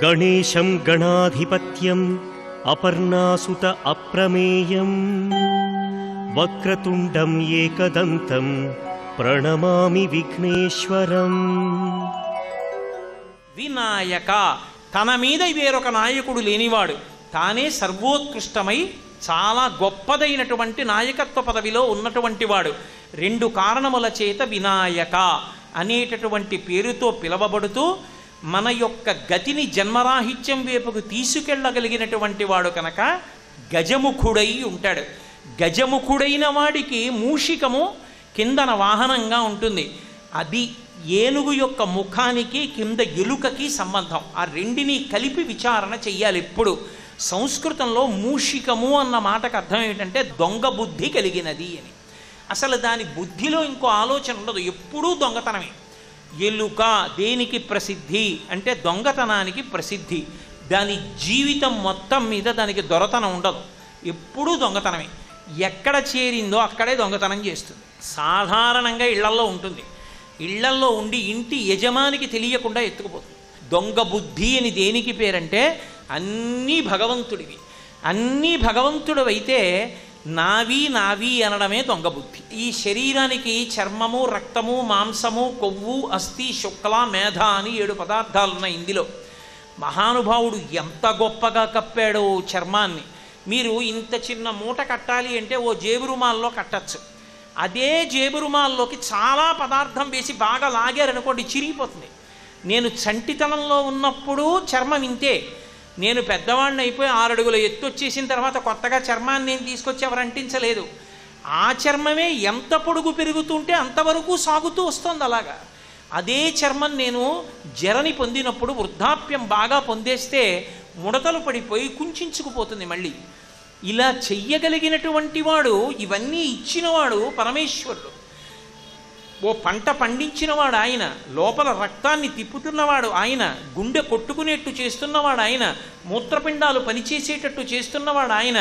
గణేశం గణాధిపత్యం అపర్ణాసుత అప్రమేయం వక్రతుండం ఏకదంతం ప్రణమామి విఘ్నేశ్వరం. వినాయక, తన మీద వేరొక నాయకుడు లేనివాడు, తానే సర్వోత్కృష్టమై చాలా గొప్పదైనటువంటి నాయకత్వ పదవిలో ఉన్నటువంటి వాడు. 2 కారణముల చేత వినాయక అనేటటువంటి పేరుతో పిలవబడుతూ మన యొక్క గతిని జన్మరాహిత్యం వైపుకు తీసుకెళ్ళగలిగినటువంటి వాడు కనుక గజముఖుడై ఉంటాడు. గజముఖుడైన వాడికి మూషికము కిందన వాహనంగా ఉంటుంది. అది ఏనుగు యొక్క ముఖానికి కింద ఎలుకకి సంబంధం. ఆ రెండిని కలిపి విచారణ చెయ్యాలి. ఎప్పుడు సంస్కృతంలో మూషికము అన్న మాటకు అర్థం ఏంటంటే దొంగ బుద్ధి కలిగినది అని. అసలు దాని బుద్ధిలో ఇంకో ఆలోచన ఉండదు, ఎప్పుడూ దొంగతనమే. ఎలుక దేనికి ప్రసిద్ధి అంటే దొంగతనానికి ప్రసిద్ధి. దాని జీవితం మొత్తం మీద దానికి దొరతనం ఉండదు, ఎప్పుడూ దొంగతనమే. ఎక్కడ చేరిందో అక్కడే దొంగతనం చేస్తుంది. సాధారణంగా ఇళ్లల్లో ఉంటుంది, ఇళ్లల్లో ఉండి ఇంటి యజమానికి తెలియకుండా ఎత్తుకుపోతుంది. దొంగ బుద్ధి అని దేనికి పేరంటే అన్నీ భగవంతుడివి. అన్నీ భగవంతుడివైతే నావి నావి అనడమే దొంగ బుద్ధి. ఈ శరీరానికి చర్మము, రక్తము, మాంసము, కొవ్వు, అస్థి, శుక్ల, మేధ అని 7 పదార్థాలు ఉన్నాయి. ఇందులో మహానుభావుడు ఎంత గొప్పగా కప్పాడో చర్మాన్ని. మీరు ఇంత చిన్న మూట కట్టాలి అంటే ఓ జేబురుమాల్లో కట్టచ్చు. అదే జేబురుమాల్లోకి చాలా పదార్థం వేసి బాగా లాగారనుకోండి, చిరిగిపోతుంది. నేను చంటితనంలో ఉన్నప్పుడు చర్మం ఇంతే. నేను పెద్దవాడిని అయిపోయి 6 అడుగుల ఎత్తు వచ్చేసిన తర్వాత కొత్తగా చర్మాన్ని నేను తీసుకొచ్చి ఎవరు అంటించలేదు. ఆ చర్మమే ఎంత పొడుగు పెరుగుతుంటే అంతవరకు సాగుతూ వస్తుంది. అలాగా అదే చర్మం నేను జరని పొందినప్పుడు, వృద్ధాప్యం బాగా పొందేస్తే ముడతలు పడిపోయి కుంచుకుపోతుంది మళ్ళీ. ఇలా చెయ్యగలిగినటువంటి వాడు, ఇవన్నీ ఇచ్చినవాడు పరమేశ్వరుడు. ఓ పంట పండించినవాడు ఆయన, లోపల రక్తాన్ని తిప్పుతున్నవాడు ఆయన, గుండె కొట్టుకునేట్టు చేస్తున్నవాడు ఆయన, మూత్రపిండాలు పనిచేసేటట్టు చేస్తున్నవాడు ఆయన,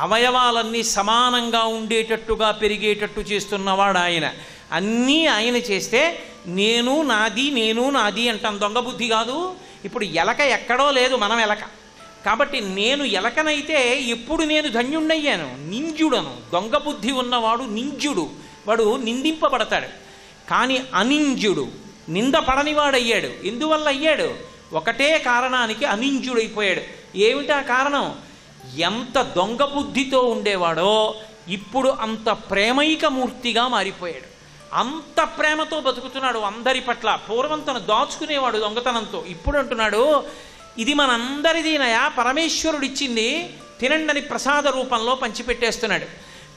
అవయవాలన్నీ సమానంగా ఉండేటట్టుగా పెరిగేటట్టు చేస్తున్నవాడు ఆయన. అన్నీ ఆయన చేస్తే నేను నాది నేను నాది అంటాం. దొంగ బుద్ధి కాదు. ఇప్పుడు ఎలక ఎక్కడో లేదు, మనం ఎలక. కాబట్టి నేను ఎలకనైతే ఎప్పుడు నేను ధన్యుణ్ణయ్యాను, నింజుడను. దొంగ బుద్ధి ఉన్నవాడు నింజుడు, వాడు నిందింపబడతాడు. కానీ అనింజుడు నిందపడనివాడయ్యాడు. ఎందువల్ల అయ్యాడు? ఒకటే కారణానికి అనింజుడైపోయాడు. ఏమిటా కారణం? ఎంత దొంగ బుద్ధితో ఉండేవాడో ఇప్పుడు అంత ప్రేమైక మూర్తిగా మారిపోయాడు. అంత ప్రేమతో బతుకుతున్నాడు అందరి పట్ల. పూర్వం తను దాచుకునేవాడు దొంగతనంతో. ఇప్పుడు అంటున్నాడు, ఇది మనందరిదీనయా, పరమేశ్వరుడిచ్చింది, తినండని ప్రసాద రూపంలో పంచిపెట్టేస్తున్నాడు.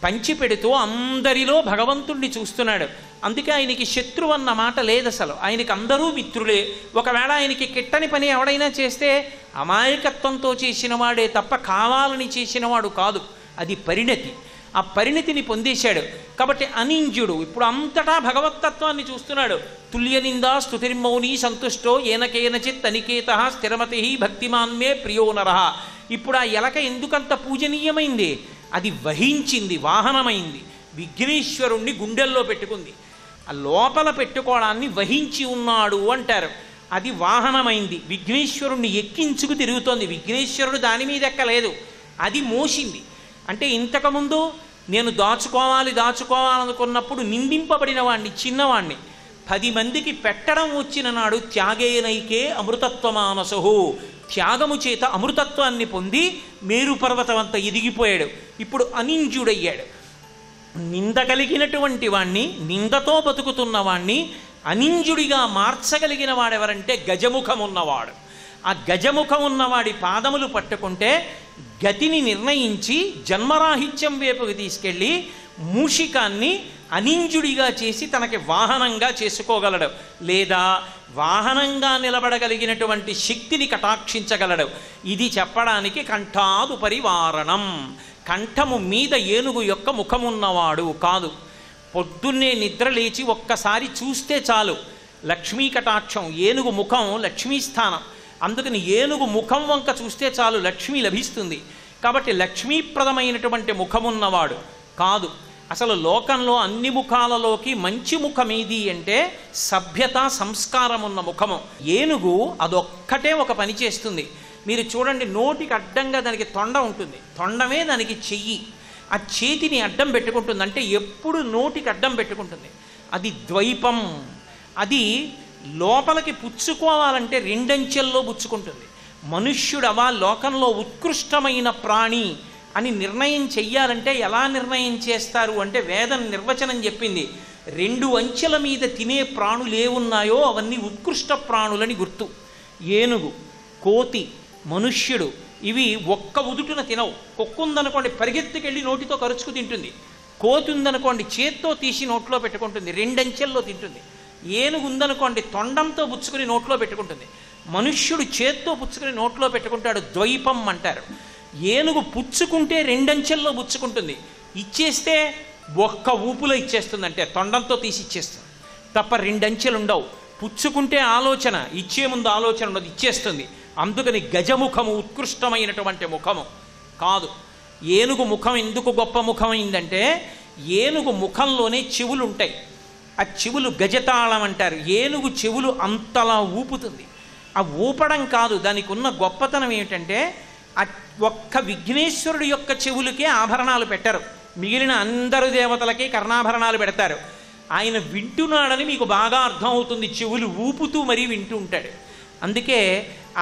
పంచిపెడుతూ అందరిలో భగవంతుణ్ణి చూస్తున్నాడు. అందుకే ఆయనకి శత్రువు అన్న మాట లేదు అసలు. ఆయనకి అందరూ మిత్రులే. ఒకవేళ ఆయనకి కిట్టని పని ఎవడైనా చేస్తే అమాయకత్వంతో చేసిన వాడే తప్ప కావాలని చేసినవాడు కాదు. అది పరిణతి. ఆ పరిణతిని పొందేశాడు. కాబట్టి అనింజుడు ఇప్పుడు అంతటా భగవత్తత్వాన్ని చూస్తున్నాడు. తుల్యనిందా స్తుతిర్మౌని సంతుష్టో ఏనకేనచిత్ అనికేత స్థిరమతి భక్తిమాన్మే ప్రియో నరః. ఇప్పుడు ఆ ఎలక ఎందుకంత పూజనీయమైంది? అది వహించింది, వాహనమైంది. విఘ్నేశ్వరుణ్ణి గుండెల్లో పెట్టుకుంది. ఆ లోపల పెట్టుకోవడాన్ని వహించి ఉన్నాడు అంటారు. అది వాహనమైంది. విఘ్నేశ్వరుణ్ణి ఎక్కించుకు తిరుగుతోంది. విఘ్నేశ్వరుడు దాని మీద ఎక్కలేదు, అది మోసింది. అంటే ఇంతకుముందు నేను దాచుకోవాలనుకున్నప్పుడు నిందింపబడిన వాణ్ణి, చిన్నవాణ్ణి. 10 మందికి పెట్టడం వచ్చిన నాడు త్యాగేనైకే అమృతత్వమానసహో, త్యాగము చేత అమృతత్వాన్ని పొంది మేరుపర్వతం అంతా ఎదిగిపోయాడు. ఇప్పుడు అనింజుడయ్యాడు. నింద కలిగినటువంటి వాణ్ణి, నిందతో బతుకుతున్న వాణ్ణి అనింజుడిగా మార్చగలిగిన వాడెవరంటే గజముఖం ఉన్నవాడు. ఆ గజముఖం ఉన్నవాడి పాదములు పట్టుకుంటే గతిని నిర్ణయించి జన్మరాహిత్యం వైపుకి తీసుకెళ్ళి మూషికాన్ని అనింజుడిగా చేసి తనకి వాహనంగా చేసుకోగలడు. లేదా వాహనంగా నిలబడగలిగినటువంటి శక్తిని కటాక్షించగలడు. ఇది చెప్పడానికి కంఠాదు పరివారణం. కంఠము మీద ఏనుగు యొక్క ముఖమున్నవాడు కాదు. పొద్దున్నే నిద్ర లేచి ఒక్కసారి చూస్తే చాలు లక్ష్మీ కటాక్షం. ఏనుగు ముఖం లక్ష్మీస్థానం. అందుకని ఏనుగు ముఖం వంక చూస్తే చాలు లక్ష్మి లభిస్తుంది. కాబట్టి లక్ష్మీప్రదమైనటువంటి ముఖమున్నవాడు కాదు. అసలు లోకంలో అన్ని ముఖాలలోకి మంచి ముఖం ఏది అంటే సభ్యత సంస్కారం ఉన్న ముఖము. ఏనుగు అదొక్కటే ఒక పని చేస్తుంది. మీరు చూడండి, నోటికి అడ్డంగా దానికి తొండ ఉంటుంది, తొండమే దానికి చెయ్యి. ఆ చేతిని అడ్డం పెట్టుకుంటుంది, అంటే ఎప్పుడు నోటికి అడ్డం పెట్టుకుంటుంది. అది ద్వైపం. అది లోపలికి పుచ్చుకోవాలంటే రెండంచెల్లో పుచ్చుకుంటుంది. మనుష్యుడవా లోకంలో ఉత్కృష్టమైన ప్రాణి అని నిర్ణయం చెయ్యాలంటే ఎలా నిర్ణయం చేస్తారు అంటే వేదం నిర్వచనం చెప్పింది. 2 అంచెల మీద తినే ప్రాణులు ఏవున్నాయో అవన్నీ ఉత్కృష్ట ప్రాణులని గుర్తు. ఏనుగు, కోతి, మనుష్యుడు ఇవి ఒక్క ఉదుటున తినవు. కుక్కుందనుకోండి పరిగెత్తుకెళ్ళి నోటితో కరుచుకు తింటుంది. కోతి ఉందనుకోండి చేత్తో తీసి నోట్లో పెట్టుకుంటుంది, 2 అంచెల్లో తింటుంది. ఏనుగు ఉందనుకోండి తొండంతో పుచ్చుకుని నోట్లో పెట్టుకుంటుంది. మనుష్యుడు చేత్తో పుచ్చుకుని నోట్లో పెట్టుకుంటాడు, ద్వైపం అంటారు. ఏనుగు పుచ్చుకుంటే 2 అంచెల్లో పుచ్చుకుంటుంది, ఇచ్చేస్తే ఒక్క ఊపులో ఇచ్చేస్తుంది, అంటే తొండంతో తీసి ఇచ్చేస్తుంది తప్ప 2 అంచెలు ఉండవు. పుచ్చుకుంటే ఆలోచన, ఇచ్చే ముందు ఆలోచన ఉండదు, ఇచ్చేస్తుంది. అందుకని గజముఖము ఉత్కృష్టమైనటువంటి ముఖము కాదు. ఏనుగు ముఖం ఎందుకు గొప్ప ముఖమైందంటే ఏనుగు ముఖంలోనే చెవులు ఉంటాయి. ఆ చెవులు గజతాళం అంటారు. ఏనుగు చెవులు అంతలా ఊపుతుంది. ఆ ఊపడం కాదు, దానికి ఉన్న గొప్పతనం ఏమిటంటే ఒక్క విఘ్నేశ్వరుడి యొక్క చెవులకే ఆభరణాలు పెట్టరు, మిగిలిన అందరు దేవతలకి కర్ణాభరణాలు పెడతారు. ఆయన వింటున్నాడని మీకు బాగా అర్థమవుతుంది, చెవులు ఊపుతూ మరీ వింటూ ఉంటాడు. అందుకే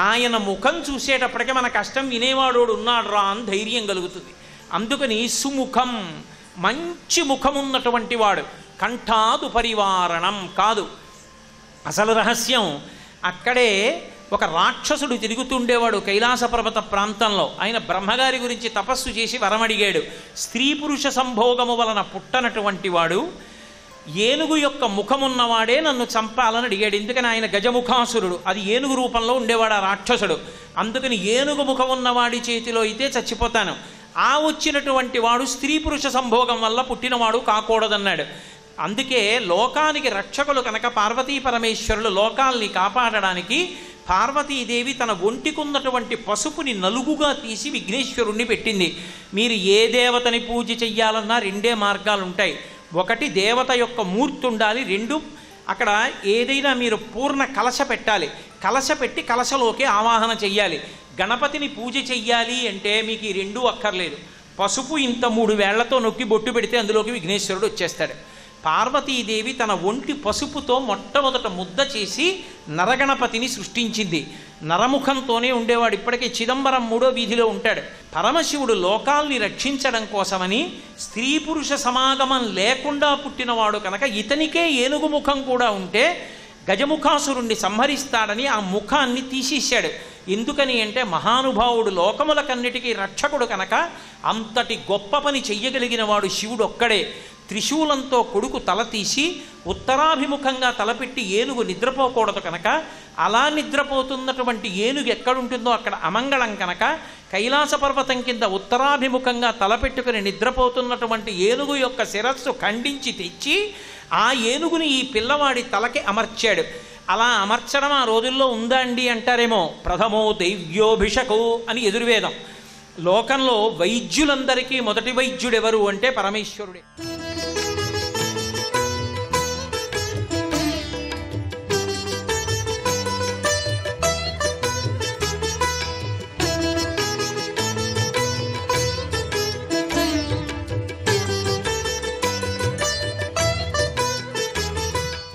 ఆయన ముఖం చూసేటప్పటికే మన కష్టం వినేవాడు ఉన్నాడు రా అని ధైర్యం కలుగుతుంది. అందుకని సుముఖం, మంచి ముఖం ఉన్నటువంటి వాడు. కంఠాదు పరివారణం కాదు. అసలు రహస్యం అక్కడే ఒక రాక్షసుడు తిరుగుతుండేవాడు కైలాస పర్వత ప్రాంతంలో. ఆయన బ్రహ్మగారి గురించి తపస్సు చేసి వరమడిగాడు. స్త్రీ పురుష సంభోగము వలన పుట్టనటువంటి వాడు, ఏనుగు యొక్క ముఖమున్నవాడే నన్ను చంపాలని అడిగాడు. ఎందుకని ఆయన గజముఖాసురుడు, అది ఏనుగు రూపంలో ఉండేవాడు ఆ రాక్షసుడు. అందుకని ఏనుగు ముఖం ఉన్నవాడి చేతిలో అయితే చచ్చిపోతాను, ఆ వచ్చినటువంటి వాడు స్త్రీ పురుష సంభోగం వల్ల పుట్టినవాడు కాకూడదన్నాడు. అందుకే లోకానికి రక్షకులు కనుక పార్వతీ పరమేశ్వరులు లోకాల్ని కాపాడడానికి పార్వతీదేవి తన ఒంటికున్నటువంటి పసుపుని నలుగుగా తీసి విఘ్నేశ్వరుణ్ణి పెట్టింది. మీరు ఏ దేవతని పూజ చెయ్యాలన్నా 2 మార్గాలు ఉంటాయి. ఒకటి దేవత యొక్క మూర్తి ఉండాలి, 2 అక్కడ ఏదైనా మీరు పూర్ణ కలశ పెట్టాలి, కలశ పెట్టి కలశలోకి ఆవాహన చెయ్యాలి. గణపతిని పూజ చెయ్యాలి అంటే మీకు ఈ 2 అక్కర్లేదు. పసుపు ఇంత 3 వేళ్లతో నొక్కి బొట్టు పెడితే అందులోకి విఘ్నేశ్వరుడు వచ్చేస్తాడు. పార్వతీదేవి తన ఒంటి పసుపుతో మొట్టమొదట ముద్ద చేసి నరగణపతిని సృష్టించింది. నరముఖంతోనే ఉండేవాడు, ఇప్పటికే చిదంబరం 3వ వీధిలో ఉంటాడు. పరమశివుడు లోకాల్ని రక్షించడం కోసమని స్త్రీ పురుష సమాగమం లేకుండా పుట్టినవాడు కనుక ఇతనికే ఏనుగు ముఖం కూడా ఉంటే గజముఖాసురుణ్ణి సంహరిస్తాడని ఆ ముఖాన్ని తీసేశాడు. ఎందుకని అంటే మహానుభావుడు లోకములకన్నిటికీ రక్షకుడు కనుక అంతటి గొప్ప పని చెయ్యగలిగిన వాడు శివుడు ఒక్కడే. త్రిశూలంతో కొడుకు తల తీసి ఉత్తరాభిముఖంగా తలపెట్టి ఏనుగు నిద్రపోకూడదు కనుక, అలా నిద్రపోతున్నటువంటి ఏనుగు ఎక్కడుంటుందో అక్కడ అమంగళం కనుక కైలాస పర్వతం కింద ఉత్తరాభిముఖంగా తలపెట్టుకుని నిద్రపోతున్నటువంటి ఏనుగు యొక్క శిరస్సు ఖండించి తెచ్చి ఆ ఏనుగుని ఈ పిల్లవాడి తలకి అమర్చాడు. అలా అమర్చడం ఆ రోజుల్లో ఉందా అండి అంటారేమో. ప్రథమో దైవ్యోభిషకో అని ఎదుర్వేదం. లోకంలో వైద్యులందరికీ మొదటి వైద్యుడెవరు అంటే పరమేశ్వరుడే.